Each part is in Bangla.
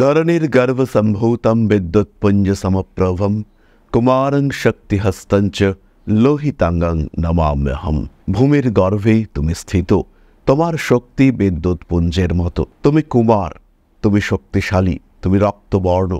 ধরণীর গর্ভসম্ভূতম বিদ্যুৎপুঞ্জ সমপ্রভম কুমারং শক্তিহস্তঞ্চ লোহিতাঙ্গং নমাম্যহম। ভূমির গর্ভে তুমি স্থিত, তোমার শক্তি বিদ্যুৎ পুঞ্জের মতো। তুমি কুমার, তুমি শক্তিশালী, তুমি রক্তবর্ণ,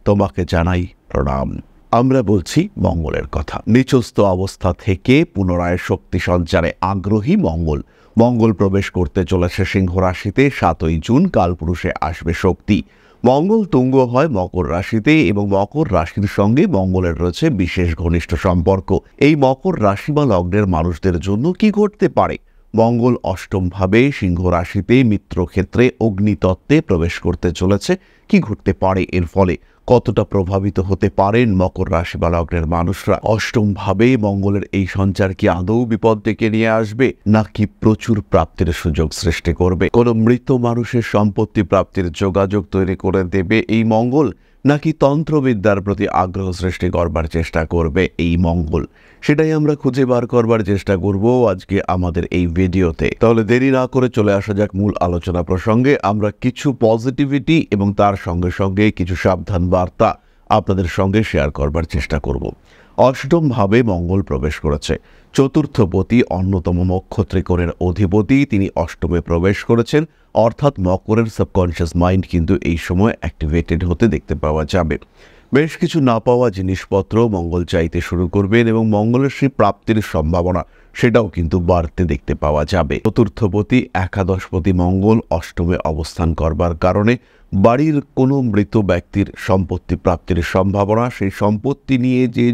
তোমাকে জানাই প্রণাম। আমরা বলছি মঙ্গলের কথা। নিচস্থ অবস্থা থেকে পুনরায় শক্তি সঞ্চারে আগ্রহী মঙ্গল। মঙ্গল প্রবেশ করতে চলেছে সিংহ রাশিতে। 7ই জুন কালপুরুষে আসবে শক্তি। মঙ্গল তুঙ্গ হয় মকর রাশিতে এবং মকর রাশির সঙ্গে মঙ্গলের রয়েছে বিশেষ ঘনিষ্ঠ সম্পর্ক। এই মকর রাশি বা লগ্নের মানুষদের জন্য কি ঘটতে পারে? মঙ্গল অষ্টমভাবে সিংহ রাশিতে মিত্রক্ষেত্রে অগ্নিতত্ত্বে প্রবেশ করতে চলেছে। কি ঘটতে পারে এর ফলে? কতটা প্রভাবিত হতে পারেন মকর রাশি বা লগ্নের মানুষরা? অষ্টমভাবে মঙ্গলের এই সঞ্চার কি আদৌ বিপদ ডেকে নিয়ে আসবে, নাকি প্রচুর প্রাপ্তির সুযোগ সৃষ্টি করবে? কোনো মৃত মানুষের সম্পত্তি প্রাপ্তির যোগাযোগ তৈরি করে দেবে এই মঙ্গল, নাকি তন্ত্রবিদ্যার প্রতি আগ্রহ সৃষ্টি করবার চেষ্টা করবে এই মঙ্গল? সেটাই আমরা খুঁজে বার করবার চেষ্টা করব আজকে আমাদের এই ভিডিওতে। তাহলে দেরি না করে চলে আসা যাক মূল আলোচনা প্রসঙ্গে। আমরা কিছু পজিটিভিটি এবং তার সঙ্গে সঙ্গে কিছু সাবধান বার্তা আপনাদের সঙ্গে শেয়ার করবার চেষ্টা করব। অষ্টমভাবে মঙ্গল প্রবেশ করেছে। চতুর্থপতি অন্যতম মক্ষ ত্রিকোণের অধিপতি, তিনি অষ্টমে প্রবেশ করেছেন। অর্থাৎ মকরের সাবকনশিয়াস মাইন্ড কিন্তু এই সময় অ্যাক্টিভেটেড হতে দেখতে পাওয়া যাবে। বেশ কিছু না পাওয়া জিনিসপত্র মঙ্গল চাইতে শুরু করবেন এবং মঙ্গলের সেই প্রাপ্তির সম্ভাবনা সেটাও কিন্তু বাড়তে দেখতে পাওয়া যাবে। চতুর্থপতি একাদশপতি মঙ্গল অষ্টমে অবস্থান করবার কারণে বাড়ির কোনো মৃত ব্যক্তির সম্পত্তি প্রাপ্তির সম্ভাবনা, সেই সম্পত্তি নিয়ে যে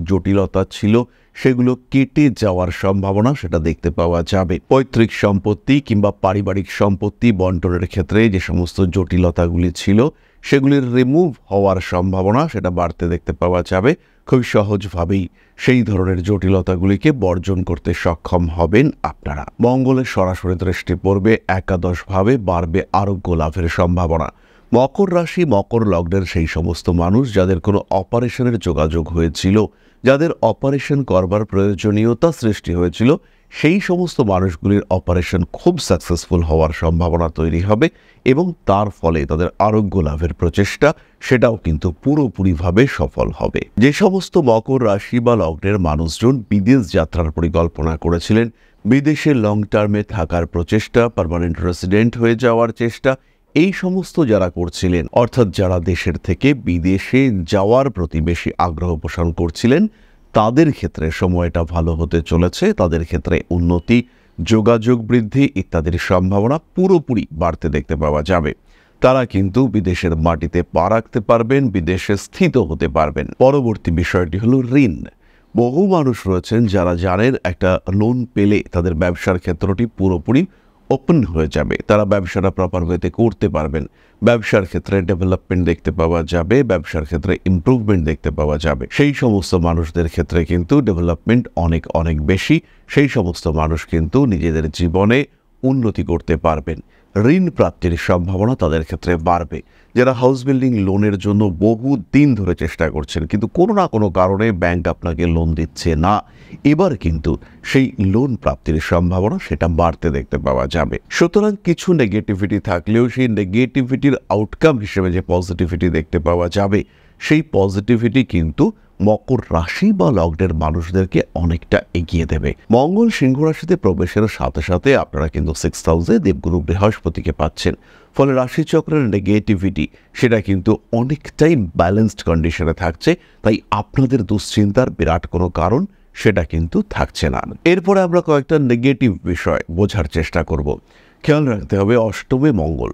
জটিলতা ছিল সেগুলো কেটে যাওয়ার সম্ভাবনা সেটা দেখতে পাওয়া যাবে। পৈতৃক সম্পত্তি কিংবা পারিবারিক সম্পত্তি বন্টনের ক্ষেত্রে যে সমস্ত জটিলতাগুলি ছিল সেগুলির রিমুভ হওয়ার সম্ভাবনা সেটা বাড়তে দেখতে পাওয়া যাবে। খুব সহজভাবেই সেই ধরনের জটিলতাগুলিকে বর্জন করতে সক্ষম হবেন আপনারা। মঙ্গলের সরাসরি দৃষ্টি পড়বে একাদশভাবে, বাড়বে আরোগ্য লাভের সম্ভাবনা। মকর রাশি মকর লগ্নের সেই সমস্ত মানুষ যাদের কোনো অপারেশনের যোগাযোগ হয়েছিল, যাদের অপারেশন করবার প্রয়োজনীয়তা সৃষ্টি হয়েছিল, সেই সমস্ত মানুষগুলির অপারেশন খুব সাকসেসফুল হওয়ার সম্ভাবনা তৈরি হবে এবং তার ফলে তাদের আরোগ্য লাভের প্রচেষ্টা সেটাও কিন্তু পুরোপুরিভাবে সফল হবে। যে সমস্ত মকর রাশি বা লগ্নের মানুষজন বিদেশ যাত্রার পরিকল্পনা করেছিলেন, বিদেশে লং টার্মে থাকার প্রচেষ্টা, পার্মানেন্ট রেসিডেন্ট হয়ে যাওয়ার চেষ্টা, এই সমস্ত যারা করছিলেন, অর্থাৎ যারা দেশের থেকে বিদেশে যাওয়ার প্রতি বেশি আগ্রহ পোষণ করছিলেন, তাদের ক্ষেত্রে সময়টা ভালো হতে চলেছে। তাদের ক্ষেত্রে উন্নতি, যোগাযোগ বৃদ্ধি ইত্যাদির সম্ভাবনা পুরোপুরি বাড়তে দেখতে পাওয়া যাবে। তারা কিন্তু বিদেশের মাটিতে পা রাখতে পারবেন, বিদেশে স্থিত হতে পারবেন। পরবর্তী বিষয়টি হলো ঋণ। বহু মানুষ রয়েছেন যারা জানেন একটা লোন পেলে তাদের ব্যবসার ক্ষেত্রটি পুরোপুরি ওপেন হয়ে যাবে, তারা ব্যবসাটা প্রপার ওয়েতে করতে পারবেন। ব্যবসার ক্ষেত্রে ডেভেলপমেন্ট দেখতে পাওয়া যাবে, ব্যবসার ক্ষেত্রে ইমপ্রুভমেন্ট দেখতে পাওয়া যাবে। সেই সমস্ত মানুষদের ক্ষেত্রে কিন্তু ডেভেলপমেন্ট অনেক অনেক বেশি। সেই সমস্ত মানুষ কিন্তু নিজেদের জীবনে উন্নতি করতে পারবেন। ঋণ প্রাপ্তির সম্ভাবনা তাদের ক্ষেত্রে বাড়বে। যারা হাউস বিল্ডিং লোনের জন্য বহু দিন ধরে চেষ্টা করছেন কিন্তু কোনো না কোনো কারণে ব্যাংক আপনাকে লোন দিচ্ছে না, এবার কিন্তু সেই লোন প্রাপ্তির সম্ভাবনা সেটা বাড়তে দেখতে পাওয়া যাবে। সুতরাং কিছু নেগেটিভিটি থাকলেও সেই নেগেটিভিটির আউটকাম হিসেবে যে পজিটিভিটি দেখতে পাওয়া যাবে, সেই পজিটিভিটি কিন্তু মকর রাশি বা লগ্নের মানুষদেরকে অনেকটা এগিয়ে দেবে। মঙ্গল সিংহ রাশিতে প্রবেশের সাথে সাথে আপনারা কিন্তু 6th হাউসে দেবগুরু বৃহস্পতিকে পাচ্ছেন। ফলে রাশিচক্রের নেগেটিভিটি সেটা কিন্তু অনেকটাই ব্যালেন্সড কন্ডিশনে থাকছে, তাই আপনাদের দুশ্চিন্তার বিরাট কোনো কারণ সেটা কিন্তু থাকছে না। এরপরে আমরা কয়েকটা নেগেটিভ বিষয় বোঝার চেষ্টা করব। খেয়াল রাখতে হবে অষ্টমে মঙ্গল,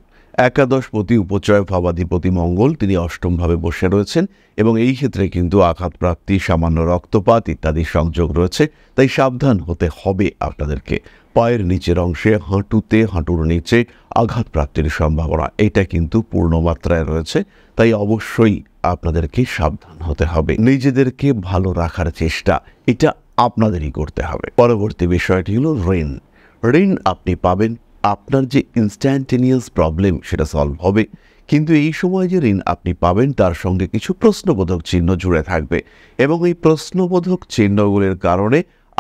একাদশপতি উপচয় ভাবাধিপতি মঙ্গল, তিনি অষ্টমভাবে বসে রয়েছেন এবং এই ক্ষেত্রে কিন্তু আঘাতপ্রাপ্তি, সামান্য রক্তপাত ইত্যাদি সংযোগ রয়েছে। তাই সাবধান হতে হবে আপনাদেরকে। পায়ের নিচের অংশে, হাঁটুতে, হাঁটুর নিচে আঘাতপ্রাপ্তির সম্ভাবনা এটা কিন্তু পূর্ণমাত্রায় রয়েছে, তাই অবশ্যই আপনাদেরকে সাবধান হতে হবে। নিজেদেরকে ভালো রাখার চেষ্টা এটা আপনাদেরই করতে হবে। পরবর্তী বিষয়টি হলো ঋণ। ঋণ আপনি পাবেন, আপনার যে ইনস্ট্যান্টেনিয়াস প্রবলেম সেটা সলভ হবে, কিন্তু এই সময় যে ঋণ আপনি পাবেন তার সঙ্গে কিছু প্রশ্নবোধক চিহ্ন জুড়ে থাকবে এবং এই প্রশ্নবোধক চিহ্নগুলির কারণে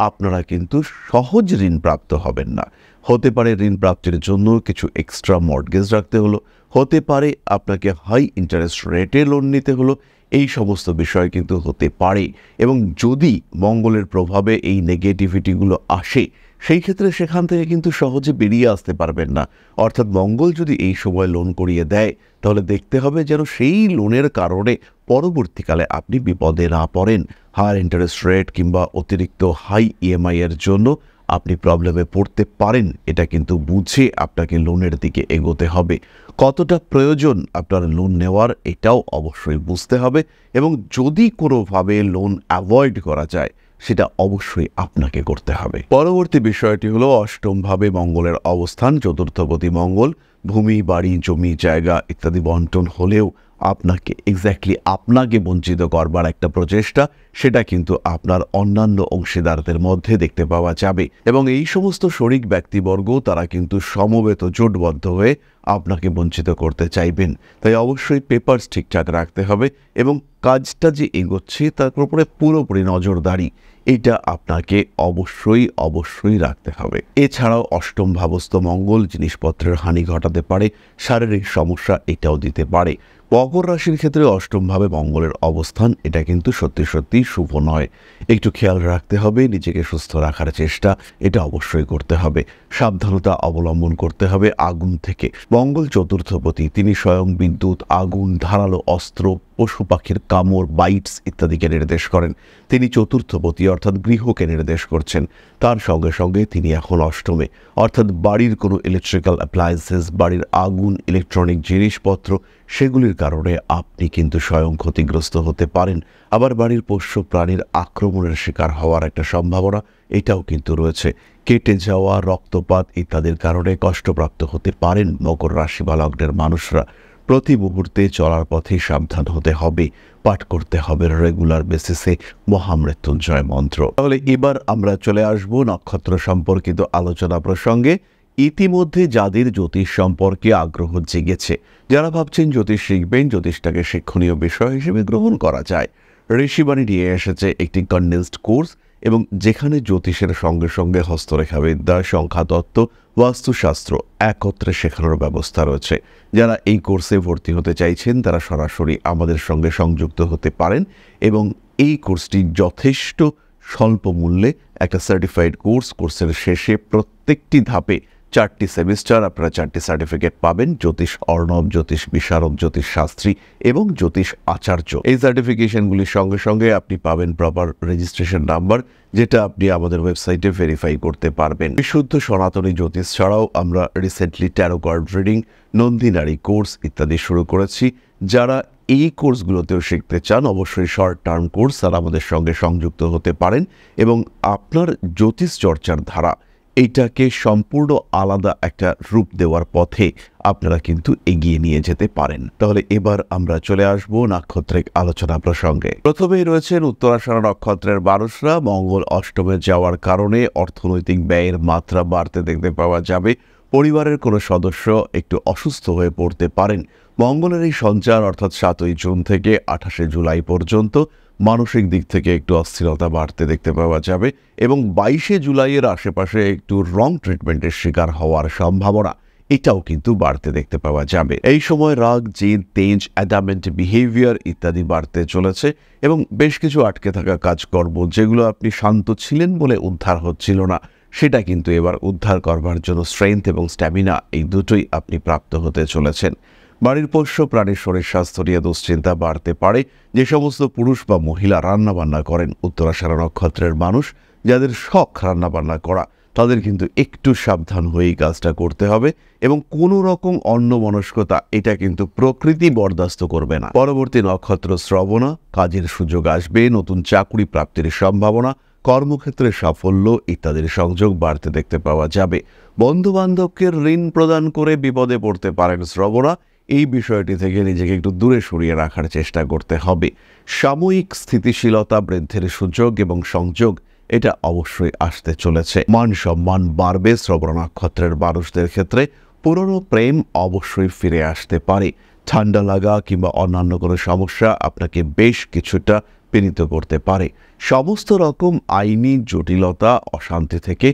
আপনারা কিন্তু সহজ ঋণ প্রাপ্ত হবেন না। হতে পারে ঋণ প্রাপ্তির জন্য কিছু এক্সট্রা মর্টগেজ রাখতে হলো, হতে পারে আপনাকে হাই ইন্টারেস্ট রেটে লোন নিতে হলো। এই সমস্ত বিষয় কিন্তু হতে পারে, এবং যদি মঙ্গলের প্রভাবে এই নেগেটিভিটিগুলো আসে সেই ক্ষেত্রে সেখান থেকে কিন্তু সহজে বেরিয়ে আসতে পারবেন না। অর্থাৎ মঙ্গল যদি এই সময় লোন করিয়ে দেয় তাহলে দেখতে হবে যেন সেই লোনের কারণে পরবর্তীকালে আপনি বিপদে না পড়েন। হায়ার ইন্টারেস্ট রেট কিংবা অতিরিক্ত হাই ইএমআই এর জন্য আপনি প্রবলেমে পড়তে পারেন। এটা কিন্তু বুঝে আপনাকে লোনের দিকে এগোতে হবে। কতটা প্রয়োজন আপনার লোন নেওয়ার এটাও অবশ্যই বুঝতে হবে, এবং যদি কোনোভাবে লোন অ্যাভয়েড করা যায় সেটা অবশ্যই আপনাকে করতে হবে। পরবর্তী বিষয়টি হলো অষ্টমভাবে মঙ্গলের অবস্থান। চতুর্থপতি মঙ্গল ভূমি, বাড়ি, জমি, জায়গা ইত্যাদি বন্টন হলেও আপনাকে বঞ্চিত করবার একটা প্রচেষ্টা, সেটা কিন্তু আপনার অন্যান্য অংশীদারদের মধ্যে দেখতে পাওয়া যাবে, এবং এই সমস্ত শরিক ব্যক্তিবর্গ তারা কিন্তু সমবেত জোটবদ্ধ হয়ে আপনাকে বঞ্চিত করতে চাইবেন। তাই অবশ্যই পেপারস ঠিকঠাক রাখতে হবে, এবং কাজটা যে এগোচ্ছে তার উপরে পুরোপুরি নজরদারি এটা আপনাকে অবশ্যই রাখতে হবে। এছাড়াও অষ্টম ভাবস্থ মঙ্গল জিনিসপত্রের হানি ঘটাতে পারে, শারীরিক সমস্যা এটাও দিতে পারে। মকর রাশির ক্ষেত্রে অষ্টমভাবে মঙ্গলের অবস্থান এটা কিন্তু সত্যি শুভ নয়। একটু খেয়াল রাখতে হবে, নিজেকে সুস্থ রাখার চেষ্টা এটা অবশ্যই করতে হবে। সাবধানতা অবলম্বন করতে হবে আগুন থেকে। মঙ্গল চতুর্থপতি, তিনি স্বয়ং বিদ্যুৎ, আগুন, ধারালো অস্ত্র, পশু পাখির কামড়, বাইটস ইত্যাদিকে নির্দেশ করেন। তিনি চতুর্থপতি অর্থাৎ গৃহকে নির্দেশ করছেন। তার সঙ্গে সঙ্গে তিনি এখন অষ্টমে, অর্থাৎ বাড়ির কোনো ইলেকট্রিক্যাল অ্যাপ্লায়েন্সেস, বাড়ির আগুন, ইলেকট্রনিক জিনিসপত্র সেগুলির কারণে আপনি কিন্তু স্বয়ং ক্ষতিগ্রস্ত হতে পারেন। আবার বাড়ির পোষ্য প্রাণীর আক্রমণের শিকার হওয়ার একটা সম্ভাবনা এটাও কিন্তু রয়েছে। কেটে যাওয়া, রক্তপাত ইত্যাদির কারণে কষ্টপ্রাপ্ত হতে পারেন মকর রাশি বা লগ্নের মানুষরা। প্রতি মুহূর্তে চলার পথে সাবধান হতে হবে, পাঠ করতে হবে রেগুলার বেসিসে মহামৃত্যুঞ্জয় মন্ত্র। তাহলে এবার আমরা চলে আসব নক্ষত্র সম্পর্কিত আলোচনা প্রসঙ্গে। ইতিমধ্যে যাদের জ্যোতিষ সম্পর্কে আগ্রহ জেগেছে, যারা ভাবছেন জ্যোতিষ শিখবেন, জ্যোতিষটাকে শিক্ষণীয় বিষয় হিসেবে গ্রহণ করা যায়, ঋষিবাণী নিয়ে এসেছে একটি কনডেন্সড কোর্স, এবং যেখানে জ্যোতিষের সঙ্গে সঙ্গে হস্তরেখাবিদ্যা, সংখ্যাতত্ত্ব, বাস্তুশাস্ত্র একত্রে শেখানোর ব্যবস্থা রয়েছে। যারা এই কোর্সে ভর্তি হতে চাইছেন তারা সরাসরি আমাদের সঙ্গে সংযুক্ত হতে পারেন, এবং এই কোর্সটি যথেষ্ট স্বল্প মূল্যে একটা সার্টিফাইড কোর্স। কোর্সের শেষে প্রত্যেকটি ধাপে 4টি সেমিস্টার আপনারা 4টি সার্টিফিকেট পাবেন, জ্যোতিষ অর্ণব, জ্যোতিষ বিশারদ, জ্যোতিষ শাস্ত্রী এবং জ্যোতিষ আচার্য। এই সার্টিফিকেশনগুলির সঙ্গে সঙ্গে আপনি পাবেন প্রপার রেজিস্ট্রেশন নাম্বার, যেটা আপনি আমাদের ওয়েবসাইটে ভেরিফাই করতে পারবেন। বিশুদ্ধ সনাতনী জ্যোতিষ ছাড়াও আমরা রিসেন্টলি ট্যারো কার্ড রিডিং, নন্দিনারী কোর্স ইত্যাদি শুরু করেছি। যারা এই কোর্সগুলোতেও শিখতে চান অবশ্যই শর্ট টার্ম কোর্স আর আমাদের সঙ্গে সংযুক্ত হতে পারেন, এবং আপনার জ্যোতিষ চর্চার ধারা এইটাকে সম্পূর্ণ আলাদা একটা রূপ দেওয়ার পথে আপনারা কিন্তু এগিয়ে নিয়ে যেতে পারেন। তাহলে এবার আমরা চলে আসব নাক্ষত্রিক আলোচনা প্রসঙ্গে। প্রথমেই রয়েছেন উত্তরাষাঢ়া নক্ষত্রের মানুষরা। মঙ্গল অষ্টমে যাওয়ার কারণে অর্থনৈতিক ব্যয়ের মাত্রা বাড়তে দেখতে পাওয়া যাবে। পরিবারের কোনো সদস্য একটু অসুস্থ হয়ে পড়তে পারেন। মঙ্গলের এই সঞ্চার অর্থাৎ 7ই জুন থেকে 28শে জুলাই পর্যন্ত মানসিক দিক থেকে একটু অস্থিরতা বাড়তে দেখতে পাওয়া যাবে, এবং 22শে জুলাইয়ের আশেপাশে একটু রং ট্রিটমেন্টের শিকার হওয়ার সম্ভাবনা এটাও কিন্তু বাড়তে দেখতে পাওয়া যাবে। এই সময় রাগ, জেদ, তেজ, অ্যাডামেন্ট বিহেভিয়ার ইত্যাদি বাড়তে চলেছে, এবং বেশ কিছু আটকে থাকা কাজকর্ম যেগুলো আপনি শান্ত ছিলেন বলে উদ্ধার হচ্ছিল না, সেটা কিন্তু এবার উদ্ধার করবার জন্য স্ট্রেংথ এবং স্ট্যামিনা এই দুটোই আপনি প্রাপ্ত হতে চলেছেন। বাড়ির পোষ্য প্রাণীর শরীর স্বাস্থ্য নিয়ে দুশ্চিন্তা বাড়তে পারে। যে সমস্ত পুরুষ বা মহিলা রান্নাবান্না করেন, উত্তরাষাঢ়া নক্ষত্রের মানুষ যাদের শখ রান্নাবান্না করা, তাদের কিন্তু একটু সাবধান হয়েই কাজটা করতে হবে, এবং কোনো রকম অন্যমনস্কতা এটা কিন্তু প্রকৃতি বরদাস্ত করবে না। পরবর্তী নক্ষত্র শ্রবণা, কাজের সুযোগ আসবে, নতুন চাকরি প্রাপ্তির সম্ভাবনা, কর্মক্ষেত্রে সাফল্য ইত্যাদির সংযোগ বাড়তে দেখতে পাওয়া যাবে। বন্ধু বান্ধবকে ঋণ প্রদান করে বিপদে পড়তে পারেন শ্রবণা। এই বিষয়টি থেকে নিজেকে একটু দূরে সরিয়ে রাখার চেষ্টা করতে হবে। সাময়িক স্থিতিশীলতা বৃদ্ধির সুযোগ এবং সংযোগ এটা অবশ্যই আসতে চলেছে। মান সম্মান বাড়বে শ্রবণ নক্ষত্রের মানুষদের ক্ষেত্রে। পুরনো প্রেম অবশ্যই ফিরে আসতে পারে। ঠান্ডা লাগা কিংবা অন্যান্য কোনো সমস্যা আপনাকে বেশ কিছুটা পীড়িত করতে পারে। সমস্ত রকম আইনি জটিলতা, অশান্তি থেকে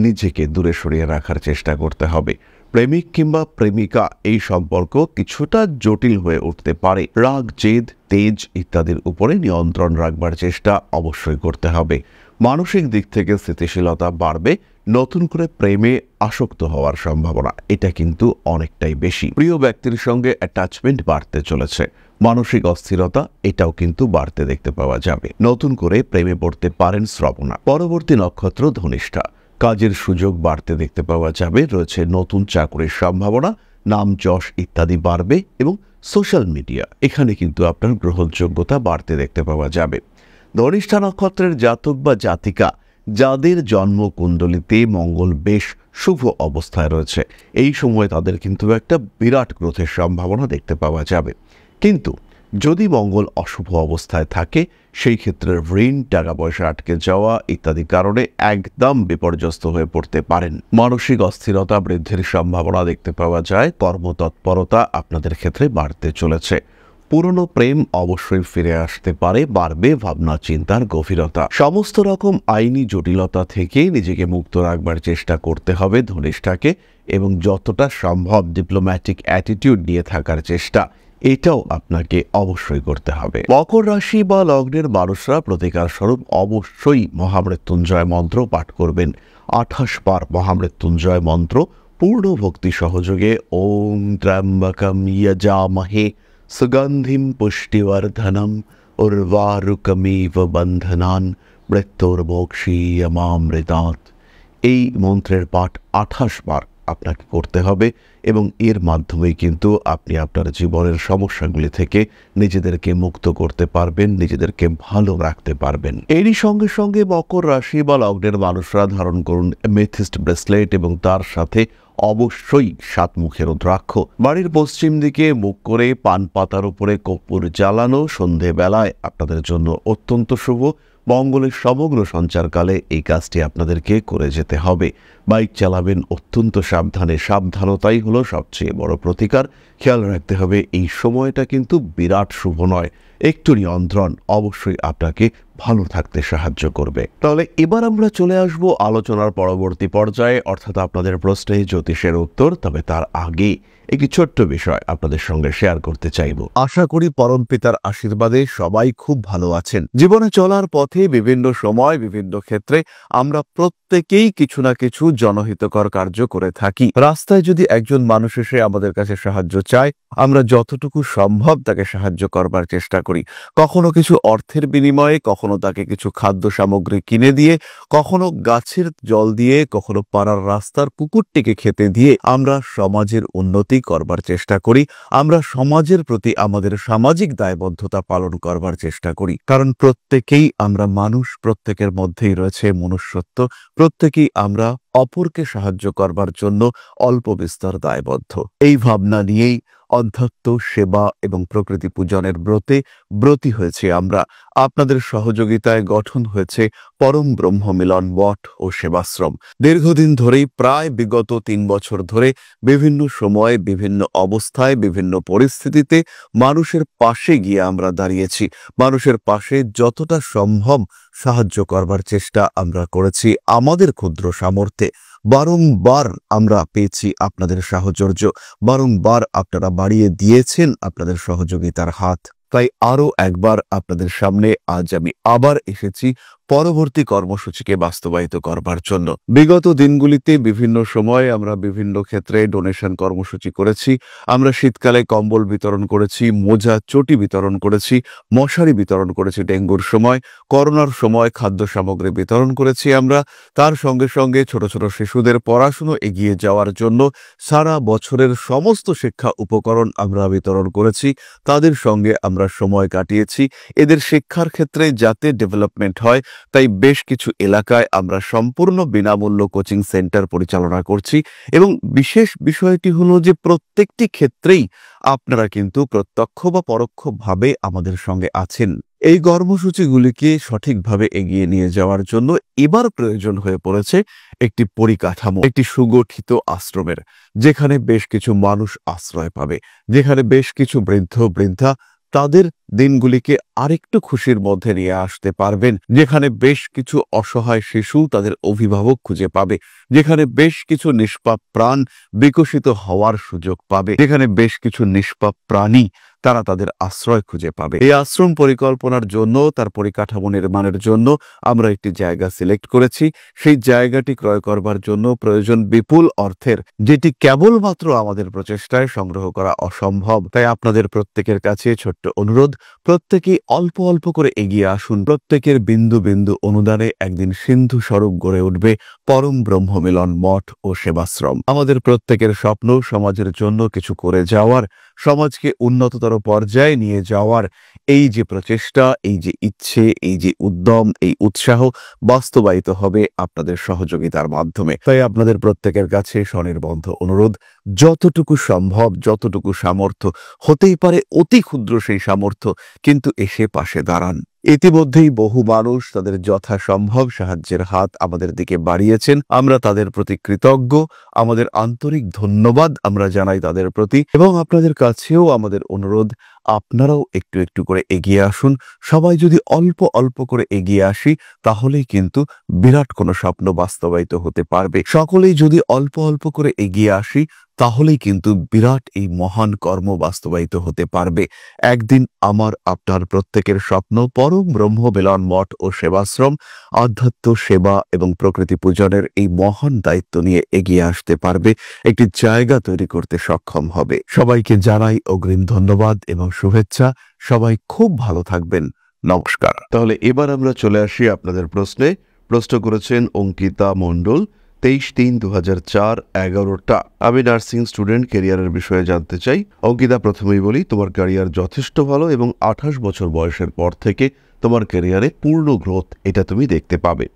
নিজেকে দূরে সরিয়ে রাখার চেষ্টা করতে হবে। প্রেমিক কিংবা প্রেমিকা এই সম্পর্ক কিছুটা জটিল হয়ে উঠতে পারে। রাগ, জেদ, তেজ ইত্যাদির উপরে নিয়ন্ত্রণ রাখবার চেষ্টা অবশ্যই করতে হবে। মানসিক দিক থেকে স্থিতিশীলতা বাড়বে। নতুন করে প্রেমে আসক্ত হওয়ার সম্ভাবনা এটা কিন্তু অনেকটাই বেশি। প্রিয় ব্যক্তির সঙ্গে অ্যাটাচমেন্ট বাড়তে চলেছে। মানসিক অস্থিরতা এটাও কিন্তু বাড়তে দেখতে পাওয়া যাবে। নতুন করে প্রেমে পড়তে পারেন শ্রবণা। পরবর্তী নক্ষত্র ধনিষ্ঠা। কাজের সুযোগ বাড়তে দেখতে পাওয়া যাবে। রয়েছে নতুন চাকরির সম্ভাবনা, নাম যশ ইত্যাদি বাড়বে এবং সোশ্যাল মিডিয়া এখানে কিন্তু আপনার গ্রহণযোগ্যতা বাড়তে দেখতে পাওয়া যাবে। ধনিষ্ঠা নক্ষত্রের জাতক বা জাতিকা যাদের জন্মকুণ্ডলিতে মঙ্গল বেশ শুভ অবস্থায় রয়েছে, এই সময়ে তাদের কিন্তু একটা বিরাট গ্রোথের সম্ভাবনা দেখতে পাওয়া যাবে। কিন্তু যদি মঙ্গল অশুভ অবস্থায় থাকে সেই ক্ষেত্রে ঋণ, টাকা পয়সা আটকে যাওয়া ইত্যাদি কারণে একদম বিপর্যস্ত হয়ে পড়তে পারেন। মানসিক অস্থিরতা বৃদ্ধির সম্ভাবনা দেখতে পাওয়া যায়। কর্মতৎপরতা আপনাদের ক্ষেত্রে বাড়তে চলেছে। পুরনো প্রেম অবশ্যই ফিরে আসতে পারে। বাড়বে ভাবনা চিন্তার গভীরতা। সমস্ত রকম আইনি জটিলতা থেকে নিজেকে মুক্ত রাখবার চেষ্টা করতে হবে ধনিষ্ঠাকে, এবং যতটা সম্ভব ডিপ্লোম্যাটিক অ্যাটিটিউড নিয়ে থাকার চেষ্টা এটাও আপনাকে অবশ্যই করতে হবে। মকর রাশি বা লগ্নের মানুষরা প্রতিকার স্বরূপ অবশ্যই মহামৃত্যুঞ্জয় মন্ত্র পাঠ করবেন। 28 বার মহামৃত্যুঞ্জয় মন্ত্র পূর্ণ ভক্তি সহযোগে ওম ত্র্যম্বকম যজামহে সুগন্ধিম পুষ্টিবর্ধনম উর্বারুকমিব বন্ধনান মৃত্যুর্মোক্ষীয়মামৃতাৎ, এই মন্ত্রের পাঠ 28 বার আপনাকে করতে হবে এবং এর মাধ্যমেই কিন্তু আপনি আপনার জীবনের সমস্যাগুলি থেকে নিজেদেরকে মুক্ত করতে পারবেন, নিজেদেরকে ভালো রাখতে পারবেন। এরই সঙ্গে সঙ্গে মকর রাশি বা লগ্নের মানুষরা ধারণ করুন মেথিস্ট ব্রেসলেট এবং তার সাথে অবশ্যই 7 মুখের রুদ্রাক্ষ। বাড়ির পশ্চিম দিকে মুখ করে পান পাতার উপরে কর্পূর জ্বালানো সন্ধেবেলায় আপনাদের জন্য অত্যন্ত শুভ। মঙ্গলের সমগ্র সঞ্চারকালে এই কাজটি আপনাদেরকে করে যেতে হবে। বাইক চালাবেন অত্যন্ত সাবধানে। সাবধানতাই হলো সবচেয়ে বড় প্রতিকার। খেয়াল রাখতে হবে এই সময়টা কিন্তু বিরাট শুভ নয়। একটু নিয়ন্ত্রণ অবশ্যই আপনাকে ভালো থাকতে সাহায্য করবে। তাহলে এবার আমরা চলে আসব আলোচনার পরবর্তী পর্যায়ে, অর্থাৎ আপনাদের প্রশ্নে জ্যোতিষের উত্তর। তবে তার আগে একটি ছোট্ট বিষয় আপনাদের সঙ্গে শেয়ার করতে চাইব। আশা করি পরম পিতার আশীর্বাদে সবাই খুব ভালো আছেন। জীবনে চলার পথে বিভিন্ন সময় বিভিন্ন ক্ষেত্রে আমরা প্রত্যেকেই কিছু না কিছু জনহিতকর কার্য করে থাকি। রাস্তায় যদি একজন মানুষ এসে আমাদের কাছে সাহায্য চায়, আমরা যতটুকু সম্ভব তাকে সাহায্য করবার চেষ্টা করি। কখনো কিছু অর্থের বিনিময়ে, কখনো তাকে কিছু খাদ্য সামগ্রী কিনে দিয়ে, কখনো গাছের জল দিয়ে, কখনো পাড়ার রাস্তার কুকুরটিকে খেতে দিয়ে আমরা সমাজের উন্নতি করবার চেষ্টা করি। আমরা সমাজের প্রতি আমাদের সামাজিক দায়বদ্ধতা পালন করবার চেষ্টা করি। কারণ প্রত্যেকেই আমরা মানুষ, প্রত্যেকের মধ্যেই রয়েছে মনুষ্যত্ব। প্রত্যেকেই আমরা অপরকে সাহায্য করবার জন্য অল্প বিস্তর দায়বদ্ধ। এই ভাবনা নিয়েই অধ্যাত্ম, সেবা এবং প্রকৃতি পূজনের ব্রতী হয়েছে আমরা। আপনাদের সহযোগিতায় গঠন হয়েছে পরম ব্রহ্ম মিলন মঠ ও সেবাশ্রম। দীর্ঘদিন ধরেই, প্রায় বিগত 3 বছর ধরে বিভিন্ন সময়ে, বিভিন্ন অবস্থায়, বিভিন্ন পরিস্থিতিতে মানুষের পাশে গিয়ে আমরা দাঁড়িয়েছি। মানুষের পাশে যতটা সম্ভব সাহায্য করবার চেষ্টা আমরা করেছি আমাদের ক্ষুদ্র সামর্থ্যে। বারংবার আমরা পেয়েছি আপনাদের সাহচর্য, বারংবার আপনারা বাড়িয়ে দিয়েছেন আপনাদের সহযোগিতার হাত। তাই আরও একবার আপনাদের সামনে আজ আমি আবার এসেছি পরবর্তী কর্মসূচিকে বাস্তবায়িত করবার জন্য। বিগত দিনগুলিতে বিভিন্ন সময় আমরা বিভিন্ন ক্ষেত্রে ডোনেশন কর্মসূচি করেছি। আমরা শীতকালে কম্বল বিতরণ করেছি, মোজা চটি বিতরণ করেছি, মশারি বিতরণ করেছি ডেঙ্গুর সময়, করোনার সময় খাদ্য সামগ্রী বিতরণ করেছি আমরা। তার সঙ্গে সঙ্গে ছোট ছোট শিশুদের পড়াশুনো এগিয়ে যাওয়ার জন্য সারা বছরের সমস্ত শিক্ষা উপকরণ আমরা বিতরণ করেছি। তাদের সঙ্গে আমরা সময় কাটিয়েছি। এদের শিক্ষার ক্ষেত্রে যাতে ডেভেলপমেন্ট হয়, তাই বেশ কিছু এলাকায় আমরা সম্পূর্ণ বিনামূল্য কোচিং সেন্টার পরিচালনা করছি। এবং বিশেষ বিষয়টি হলো যে প্রত্যেকটি ক্ষেত্রেই আপনারা কিন্তু প্রত্যক্ষ বা পরোক্ষভাবে আমাদের সঙ্গে আছেন। এই কর্মসূচিগুলিকে সঠিকভাবে এগিয়ে নিয়ে যাওয়ার জন্য এবার প্রয়োজন হয়ে পড়েছে একটি পরিকাঠামো, একটি সুগঠিত আশ্রমের, যেখানে বেশ কিছু মানুষ আশ্রয় পাবে, যেখানে বেশ কিছু বৃদ্ধ বৃদ্ধা তাদের দিনগুলিকে আরেকটু খুশির মধ্যে নিয়ে আসতে পারবেন, যেখানে বেশ কিছু অসহায় শিশু তাদের অভিভাবক খুঁজে পাবে, যেখানে বেশ কিছু নিষ্পাপ প্রাণ বিকশিত হওয়ার সুযোগ পাবে, যেখানে বেশ কিছু নিষ্পাপ প্রাণী তারা তাদের আশ্রয় খুঁজে পাবে। এই আশ্রম পরিকল্পনার জন্য, তার পরিকাঠামো নির্মাণের জন্য আমরা একটি জায়গা সিলেক্ট করেছি। সেই জায়গাটি ক্রয় করবার জন্য প্রয়োজন বিপুল অর্থের, যেটি কেবলমাত্র আমাদের প্রচেষ্টায় সংগ্রহ করা অসম্ভব। তাই আপনাদের প্রত্যেকের কাছে ছোট্ট অনুরোধ, প্রত্যেকেই অল্প অল্প করে এগিয়ে আসুন। প্রত্যেকের বিন্দু বিন্দু অনুদানে একদিন সিন্ধু স্বরূপ গড়ে উঠবে পরম ব্রহ্মমিলন মঠ ও সেবাশ্রম। আমাদের প্রত্যেকের স্বপ্ন সমাজের জন্য কিছু করে যাওয়ার, সমাজকে উন্নততর পর্যায়ে নিয়ে যাওয়ার এই যে প্রচেষ্টা, এই যে ইচ্ছে, এই যে উদ্যম, এই উৎসাহ বাস্তবায়িত হবে আপনাদের সহযোগিতার মাধ্যমে। তাই আপনাদের প্রত্যেকের কাছে স্বনির্বন্ধ অনুরোধ, যতটুকু সম্ভব, যতটুকু সামর্থ্য, হতেই পারে অতি ক্ষুদ্র সেই সামর্থ্য, কিন্তু এসে পাশে দাঁড়ান। ইতিমধ্যেই বহু মানুষ তাদের যথাসম্ভব সাহায্যের হাত আমাদের দিকে বাড়িয়েছেন। আমরা তাদের প্রতি কৃতজ্ঞ, আমাদের আন্তরিক ধন্যবাদ আমরা জানাই তাদের প্রতি। এবং আপনাদের কাছেও আমাদের অনুরোধ, আপনারাও একটু একটু করে এগিয়ে আসুন। সবাই যদি অল্প অল্প করে এগিয়ে আসি, তাহলেই কিন্তু বিরাট কোনো স্বপ্ন বাস্তবায়িত হতে পারবে। সকলেই যদি অল্প অল্প করে এগিয়ে আসি, তাহলেই কিন্তু বিরাট এই মহান কর্ম বাস্তবায়িত হতে পারবে। একদিন আমার আপনার প্রত্যেকের স্বপ্ন পরম ব্রহ্মমিলন মঠ ও সেবাশ্রম আধ্যাত্ম সেবা এবং প্রকৃতি পূজনের এই মহান দায়িত্ব নিয়ে এগিয়ে আসতে পারবে, একটি জায়গা তৈরি করতে সক্ষম হবে। সবাইকে জানাই অগ্রিম ধন্যবাদ এবং শুভেচ্ছা। সবাই খুব ভালো থাকবেন। নমস্কার। তাহলে এবার আমরা চলে আসি আপনাদের প্রশ্নে। প্রশ্ন করেছেন অঙ্কিতা মণ্ডল, 23/3/2004, 11টা। আমি নার্সিং স্টুডেন্ট, ক্যারিয়ারের বিষয়ে জানতে চাই। অঙ্কিতা, প্রথমেই বলি, তোমার ক্যারিয়ার যথেষ্ট ভালো এবং 28 বছর বয়সের পর থেকে তোমার ক্যারিয়ারে পূর্ণ গ্রোথ এটা তুমি দেখতে পাবে।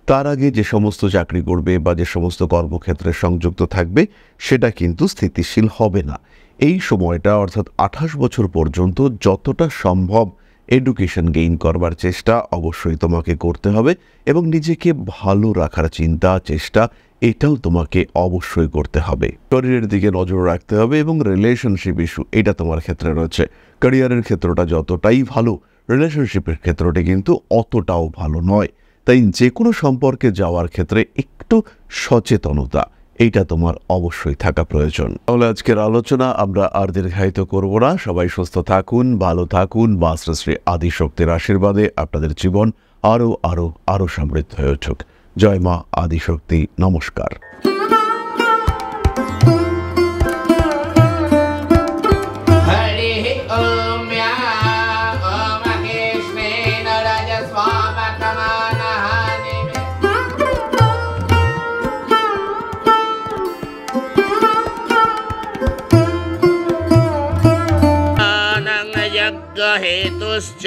তার আগে যে সমস্ত চাকরি করবে বা যে সমস্ত কর্মক্ষেত্রে সংযুক্ত থাকবে, সেটা কিন্তু স্থিতিশীল হবে না। এই সময়টা অর্থাৎ 28 বছর পর্যন্ত যতটা সম্ভব এডুকেশন গেইন করবার চেষ্টা অবশ্যই তোমাকে করতে হবে এবং নিজেকে ভালো রাখার চিন্তা চেষ্টা এটাও তোমাকে অবশ্যই করতে হবে। ক্যারিয়ারের দিকে নজর রাখতে হবে এবং রিলেশনশিপ ইস্যু এটা তোমার ক্ষেত্রে রয়েছে। ক্যারিয়ারের ক্ষেত্রটা যতটাই ভালো, রিলেশনশিপের ক্ষেত্রটি কিন্তু অতটাও ভালো নয়। তাই যে কোনো সম্পর্কে যাওয়ার ক্ষেত্রে একটু সচেতনতা এইটা তোমার অবশ্যই থাকা প্রয়োজন। তাহলে আজকের আলোচনা আমরা আর দীর্ঘায়িত করব না। সবাই সুস্থ থাকুন, ভালো থাকুন। মা শ্রী শ্রী আদিশক্তির আশীর্বাদে আপনাদের জীবন আরো আরো আরো সমৃদ্ধ হয়ে উঠুক। জয় মা আদিশক্তি। নমস্কার। हेतुश्च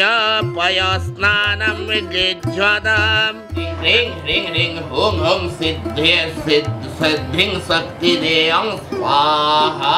पयस्नानं विद्युज्वदां ह्रीं ह्रीं ह्रीं हुं हुं सिद्धे सिद्धिं शक्तिदेयं स्वाहा।